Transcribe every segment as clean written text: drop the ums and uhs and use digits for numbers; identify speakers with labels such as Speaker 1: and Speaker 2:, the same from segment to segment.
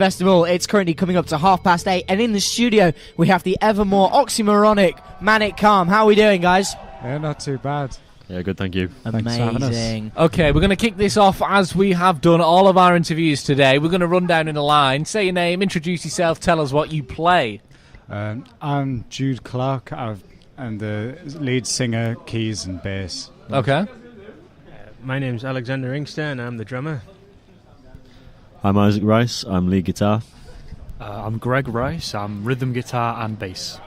Speaker 1: Best of all, it's currently coming up to 8:30, and in the studio we have the ever more oxymoronic Manic Calm. How are we doing, guys?
Speaker 2: Yeah, not too bad.
Speaker 3: Yeah, good, thank you.
Speaker 2: Thanks for having us.
Speaker 1: Amazing.
Speaker 4: Okay, we're going to kick this off as we have done all of our interviews today. We're going to run down in a line, say your name, introduce yourself, tell us what you play.
Speaker 2: I'm Jude Clark. I'm the lead singer, keys and bass.
Speaker 4: Okay.
Speaker 5: My name's Alexander Inkster and I'm the drummer.
Speaker 3: I'm Isaac Rice, I'm lead guitar.
Speaker 6: I'm Greg Rice, I'm rhythm guitar and bass.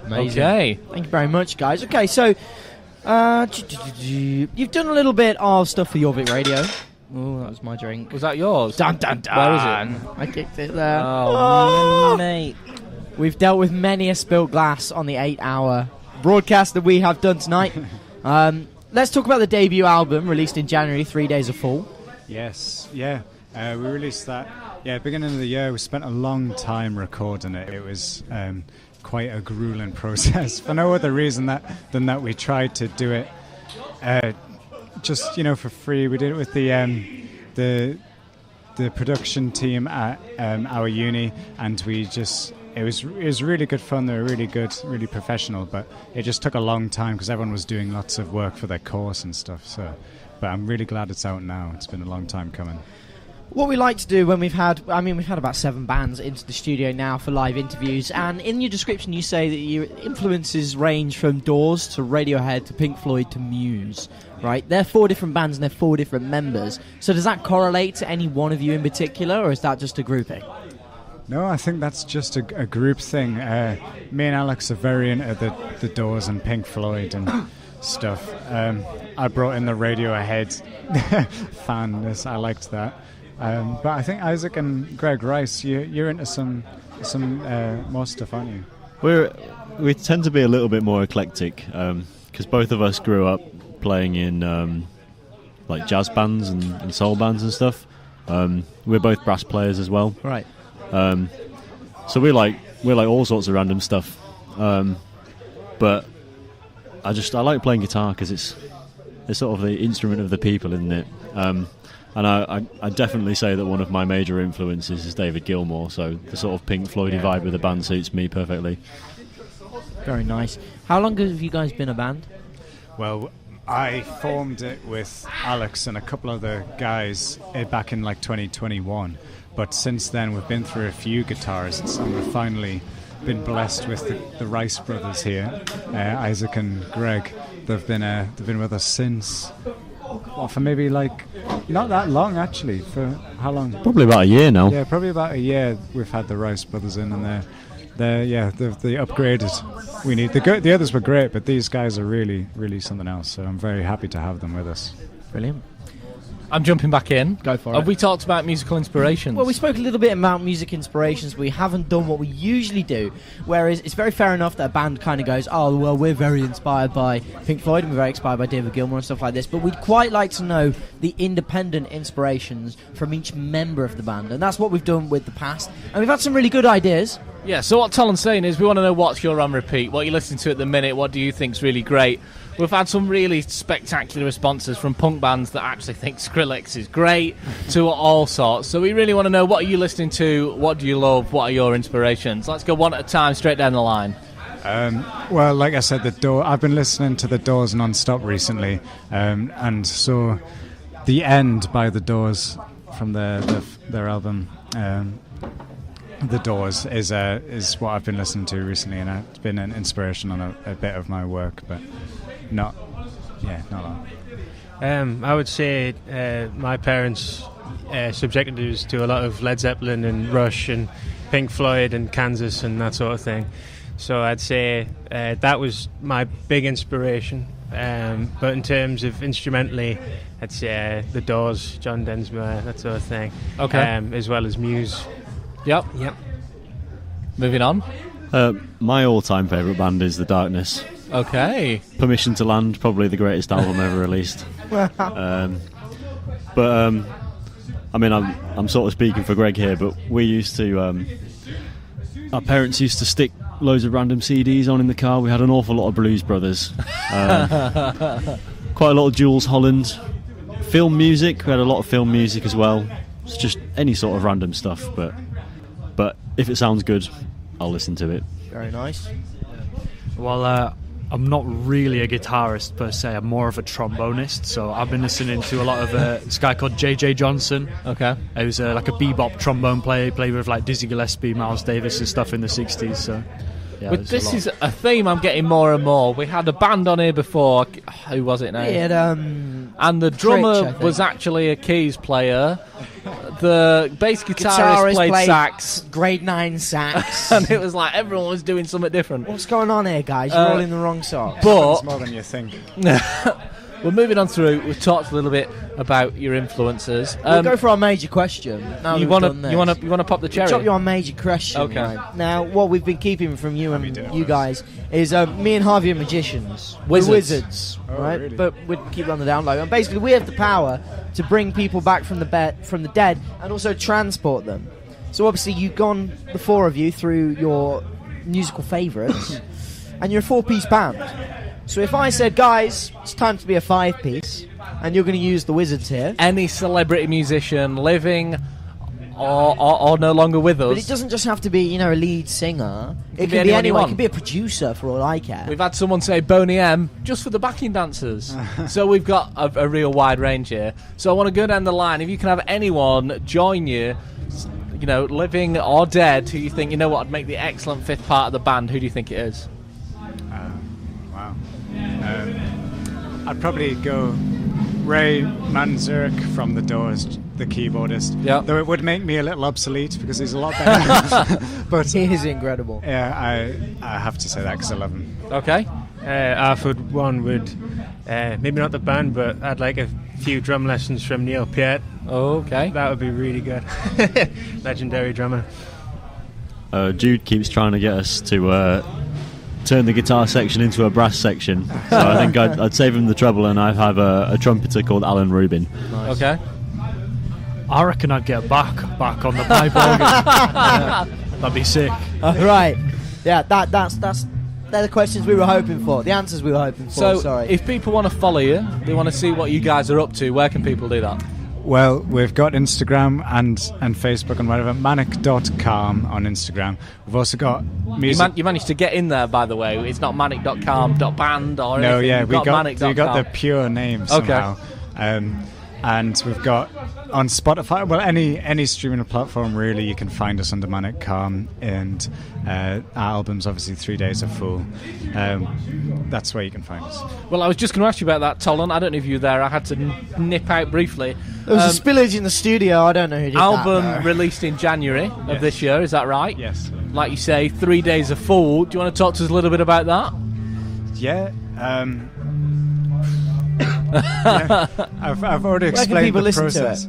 Speaker 1: Amazing.
Speaker 4: Okay.
Speaker 1: Thank you very much, guys. Okay, so you've done a little bit of stuff for Your Bit Radio. Oh, that was my drink.
Speaker 4: Was that yours?
Speaker 1: Dun dun dun.
Speaker 4: Where is it?
Speaker 1: I kicked it there.
Speaker 4: Oh, mate.
Speaker 1: We've dealt with many a spilt glass on the 8-hour broadcast that we have done tonight. Let's talk about the debut album released in January, 3 Days of Fall.
Speaker 2: Yes, yeah. We released that, beginning of the year. We spent a long time recording it. It was quite a grueling process for no other reason than that we tried to do it just, for free. We did it with the production team at our uni, and it was really good fun. They were really good, really professional, but it just took a long time because everyone was doing lots of work for their course and stuff. But I'm really glad it's out now. It's been a long time coming.
Speaker 1: What we like to do when we've had about 7 bands into the studio now for live interviews, and in your description you say that your influences range from Doors to Radiohead to Pink Floyd to Muse, right? They're 4 different bands and they're 4 different members. So does that correlate to any one of you in particular, or is that just a grouping?
Speaker 2: No, I think that's just a group thing. Me and Alex are very into the Doors and Pink Floyd and stuff. I brought in the Radiohead fanness. I liked that. But I think Isaac and Greg Rice, you're into some more stuff, aren't you?
Speaker 3: We tend to be a little bit more eclectic because both of us grew up playing in like jazz bands and soul bands and stuff. We're both brass players as well,
Speaker 1: Right.
Speaker 3: so we like all sorts of random stuff. But I like playing guitar because it's sort of the instrument of the people, isn't it? And I definitely say that one of my major influences is David Gilmour, so the sort of Pink Floydy vibe of the band suits me perfectly.
Speaker 1: Very nice. How long have you guys been a band?
Speaker 2: Well, I formed it with Alex and a couple other guys back in 2021, but since then we've been through a few guitarists and we've finally been blessed with the Rice brothers here, Isaac and Greg. They've been with us since... for maybe not that long actually. For how long?
Speaker 3: Probably about a year now.
Speaker 2: Yeah, probably about a year. We've had the Rice brothers in, and they upgraded. We need the others were great, but these guys are really, really something else. So I'm very happy to have them with us.
Speaker 1: Brilliant.
Speaker 4: I'm jumping back in.
Speaker 1: Go for it.
Speaker 4: Have we talked about musical inspirations?
Speaker 1: Well, we spoke a little bit about music inspirations, but we haven't done what we usually do, whereas it's very fair enough that a band kind of goes, oh, well, we're very inspired by Pink Floyd and we're very inspired by David Gilmour and stuff like this, but we'd quite like to know the independent inspirations from each member of the band, and that's what we've done with the past, and we've had some really good ideas.
Speaker 4: Yeah, so what Talon's saying is we want to know what's your on repeat, what you're listening to at the minute, what do you think's really great. We've had some really spectacular responses from punk bands that actually think Skrillex is great to all sorts. So we really want to know, what are you listening to, what do you love, what are your inspirations? Let's go one at a time, straight down the line.
Speaker 2: Well, like I said, I've been listening to the Doors non-stop recently, and so The End by the Doors from their album The Doors is what I've been listening to recently, and it's been an inspiration on a bit of my work, but not long.
Speaker 5: I would say my parents subjected us to a lot of Led Zeppelin and Rush and Pink Floyd and Kansas and that sort of thing. So I'd say that was my big inspiration. But in terms of instrumentally, I'd say the Doors, John Densmore, that sort of thing.
Speaker 4: Okay.
Speaker 5: As well as Muse.
Speaker 4: Yep. Moving on.
Speaker 3: My all-time favourite band is The Darkness.
Speaker 4: Okay.
Speaker 3: Permission to Land, probably the greatest album ever released. I mean, I'm sort of speaking for Greg here, but we used to... our parents used to stick loads of random CDs on in the car. We had an awful lot of Blues Brothers. Quite a lot of Jules Holland. Film music, we had a lot of film music as well. It's just any sort of random stuff, but if it sounds good, I'll listen to it.
Speaker 1: Very nice.
Speaker 6: Well, I'm not really a guitarist per se. I'm more of a trombonist. So I've been listening to a lot of this guy called J.J. Johnson.
Speaker 4: Okay.
Speaker 6: He was like a bebop trombone player. He played with like Dizzy Gillespie, Miles Davis and stuff in the 60s. So yeah,
Speaker 4: But this is a theme I'm getting more and more. We had a band on here before. Who was it now? And the drummer
Speaker 1: Trich,
Speaker 4: was actually a keys player. The bass guitarist played sax.
Speaker 1: grade 9 sax.
Speaker 4: And it was like everyone was doing something different.
Speaker 1: What's going on here, guys? You're all in the wrong socks.
Speaker 4: But
Speaker 2: It's more than you think.
Speaker 4: we're moving on through. We've talked a little bit about your influences.
Speaker 1: We'll go for our major question. Now
Speaker 4: You
Speaker 1: want
Speaker 4: want to pop the cherry?
Speaker 1: Drop you our major question.
Speaker 4: Okay.
Speaker 1: Right. Now, what we've been keeping from you and you guys is me and Harvey are magicians.
Speaker 4: Wizards.
Speaker 1: We're wizards, right?
Speaker 2: really?
Speaker 1: But we keep it on the down low. And basically, we have the power to bring people back from the dead, and also transport them. So obviously, you've gone, the four of you, through your musical favourites, and you're a 4-piece band. So if I said, guys, it's time to be a 5-piece, and you're going to use the wizards here.
Speaker 4: Any celebrity musician living or no longer with us.
Speaker 1: But it doesn't just have to be, a lead singer. It
Speaker 4: be
Speaker 1: can be
Speaker 4: anyone you
Speaker 1: anyone. It
Speaker 4: want.
Speaker 1: can be a producer, for all I care.
Speaker 4: We've had someone say Boney M just for the backing dancers. So we've got a real wide range here. So I want to go down the line. If you can have anyone join you, living or dead, who you think, would make the excellent fifth part of the band, who do you think it is?
Speaker 2: Wow. I'd probably go Ray Manzurk from The Doors, the keyboardist.
Speaker 4: Yeah.
Speaker 2: Though it would make me a little obsolete because he's a lot better. But
Speaker 1: He is incredible.
Speaker 2: yeah, I have to say that because I love him.
Speaker 4: Okay.
Speaker 5: Arford one would, maybe not the band, but I'd like a few drum lessons from Neil Peart.
Speaker 4: Okay.
Speaker 5: That would be really good. Legendary drummer.
Speaker 3: Jude keeps trying to get us to turn the guitar section into a brass section. So I think I'd save him the trouble, and I'd have a trumpeter called Alan Rubin.
Speaker 1: Nice.
Speaker 4: Okay.
Speaker 6: I reckon I'd get back on the pipe organ. Yeah, that'd be sick.
Speaker 1: Right. Yeah, they're the questions we were hoping for. The answers we were hoping for.
Speaker 4: So
Speaker 1: Sorry.
Speaker 4: if people want to follow you, they want to see what you guys are up to, where can people do that?
Speaker 2: Well, we've got Instagram and Facebook and whatever. Manic.calm on Instagram. We've also got music.
Speaker 4: You managed to get in there, by the way. It's not manic.calm.band or
Speaker 2: No,
Speaker 4: anything.
Speaker 2: yeah,
Speaker 4: You've
Speaker 2: we got
Speaker 4: manic.calm.
Speaker 2: the pure name somehow. And we've got on Spotify, well, any streaming platform really, you can find us under Manic Calm, and our album's obviously 3 Days of Fool. That's where you can find us.
Speaker 4: Well, I was just going to ask you about that, Tolan. I don't know if you were there. I had to nip out briefly.
Speaker 1: There was a spillage in the studio. I don't know who did
Speaker 4: Album
Speaker 1: that.
Speaker 4: released in January of this year, is that right?
Speaker 2: Yes.
Speaker 4: Like you say, 3 Days of Fool. Do you want to talk to us a little bit about that?
Speaker 2: Yeah. Yeah, I've already explained
Speaker 1: people
Speaker 2: the
Speaker 1: listen to
Speaker 2: process.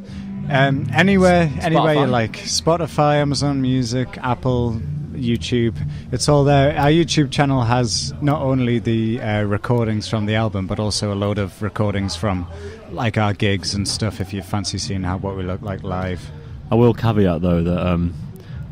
Speaker 2: Anywhere you
Speaker 4: Spotify.
Speaker 2: like. Spotify, Amazon Music, Apple, YouTube. It's all there. Our YouTube channel has not only the recordings from the album, but also a load of recordings from like our gigs and stuff. If you fancy seeing what we look like live.
Speaker 3: I will caveat though that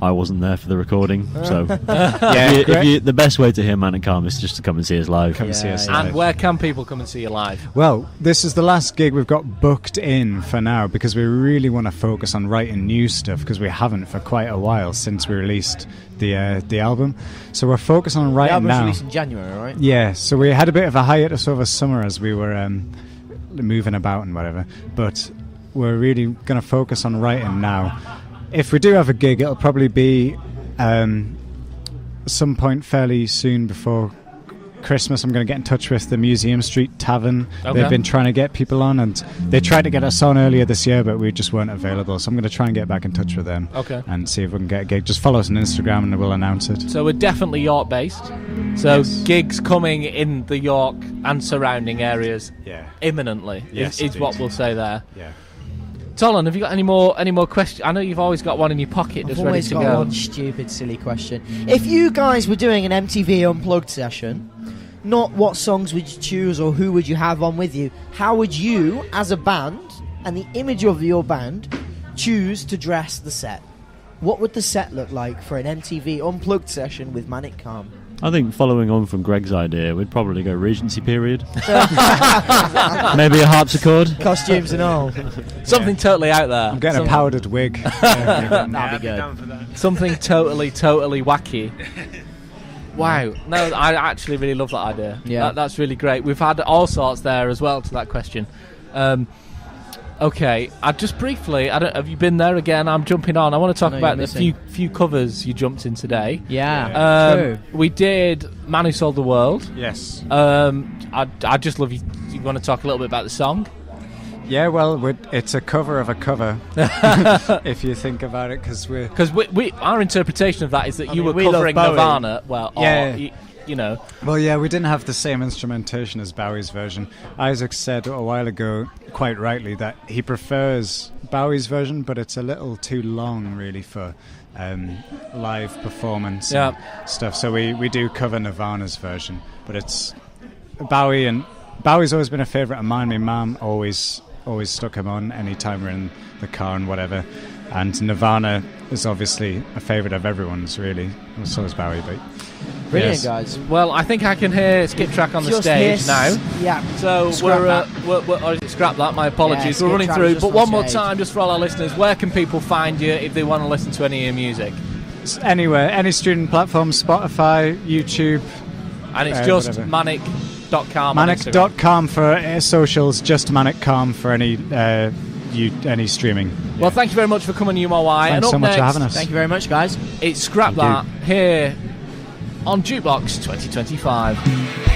Speaker 3: I wasn't there for the recording, so
Speaker 2: Yeah,
Speaker 3: the best way to hear Manic Calm is just to come and see us live.
Speaker 2: Come see us
Speaker 1: Yeah.
Speaker 2: live.
Speaker 4: And where can people come and see you live?
Speaker 2: Well, this is the last gig we've got booked in for now because we really want to focus on writing new stuff because we haven't for quite a while since we released the album. So we're focused on
Speaker 1: The
Speaker 2: writing
Speaker 1: album's
Speaker 2: now.
Speaker 1: released in January, right?
Speaker 2: Yeah, so we had a bit of a hiatus over summer as we were moving about and whatever, but we're really going to focus on writing now. If we do have a gig, it'll probably be some point fairly soon before Christmas. I'm going to get in touch with the Museum Street Tavern.
Speaker 4: Okay.
Speaker 2: They've been trying to get people on, and they tried to get us on earlier this year, but we just weren't available. So I'm going to try and get back in touch with them and see if we can get a gig. Just follow us on Instagram and we'll announce it.
Speaker 4: So we're definitely York based. So
Speaker 2: Yes.
Speaker 4: gigs coming in the York and surrounding areas
Speaker 2: Yeah.
Speaker 4: imminently
Speaker 2: Yes,
Speaker 4: is what
Speaker 2: indeed.
Speaker 4: we'll say there.
Speaker 2: Yeah.
Speaker 4: Tolan, have you got any more questions? I know you've always got one in your pocket
Speaker 1: I've
Speaker 4: just ready
Speaker 1: always
Speaker 4: to
Speaker 1: got
Speaker 4: go.
Speaker 1: one stupid, silly question. If you guys were doing an MTV Unplugged session, not what songs would you choose or who would you have on with you, how would you, as a band, and the image of your band, choose to dress the set? What would the set look like for an MTV Unplugged session with Manic Calm?
Speaker 3: I think following on from Greg's idea, we'd probably go Regency period. Maybe a harpsichord.
Speaker 1: Costumes and all.
Speaker 4: Something totally out there.
Speaker 2: I'm getting a powdered wig.
Speaker 1: That'd be good.
Speaker 4: Something totally wacky. Wow. No, I actually really love that idea.
Speaker 1: Yeah.
Speaker 4: That's really great. We've had all sorts there as well to that question. Okay, I just briefly, have you been there again? I'm jumping on. I want to talk about the few covers you jumped in today.
Speaker 1: Yeah, true.
Speaker 4: We did Man Who Sold the World.
Speaker 2: Yes.
Speaker 4: I just love you. You want to talk a little bit about the song?
Speaker 2: Yeah, well, it's a cover of a cover, if you think about it, because
Speaker 4: we our interpretation of that is that you were covering Nirvana. Well,
Speaker 2: yeah.
Speaker 4: You know.
Speaker 2: Well, yeah, we didn't have the same instrumentation as Bowie's version. Isaac said a while ago, quite rightly, that he prefers Bowie's version, but it's a little too long, really, for live performance and stuff. So we do cover Nirvana's version, but it's Bowie, and Bowie's always been a favourite of mine. My mum always stuck him on anytime we're in the car and whatever. And Nirvana is obviously a favourite of everyone's, really. And so is Bowie, but...
Speaker 1: Brilliant,
Speaker 2: yes.
Speaker 1: guys.
Speaker 4: Well, I think I can hear Skip Track on the stage now.
Speaker 1: Yeah.
Speaker 4: So
Speaker 1: Scrap
Speaker 4: scrap that. My apologies.
Speaker 1: Yeah,
Speaker 4: we're running
Speaker 1: Skip
Speaker 4: through,
Speaker 1: Track
Speaker 4: but
Speaker 1: just
Speaker 4: one
Speaker 1: on
Speaker 4: more
Speaker 1: stage.
Speaker 4: time, just for all our listeners, where can people find you if they want to listen to any of your music?
Speaker 2: Anywhere, any student platform, Spotify, YouTube.
Speaker 4: And it's just
Speaker 2: whatever.
Speaker 4: manic.com.
Speaker 2: Manic.com for socials, just Manic.com for any streaming.
Speaker 4: Well, thank you very much for coming, UMY.
Speaker 2: Thanks
Speaker 4: And up
Speaker 2: so much
Speaker 4: next,
Speaker 2: for having us.
Speaker 1: Thank you very much, guys.
Speaker 4: it's Scrap
Speaker 2: Thank
Speaker 4: That here on Jukebox 2025.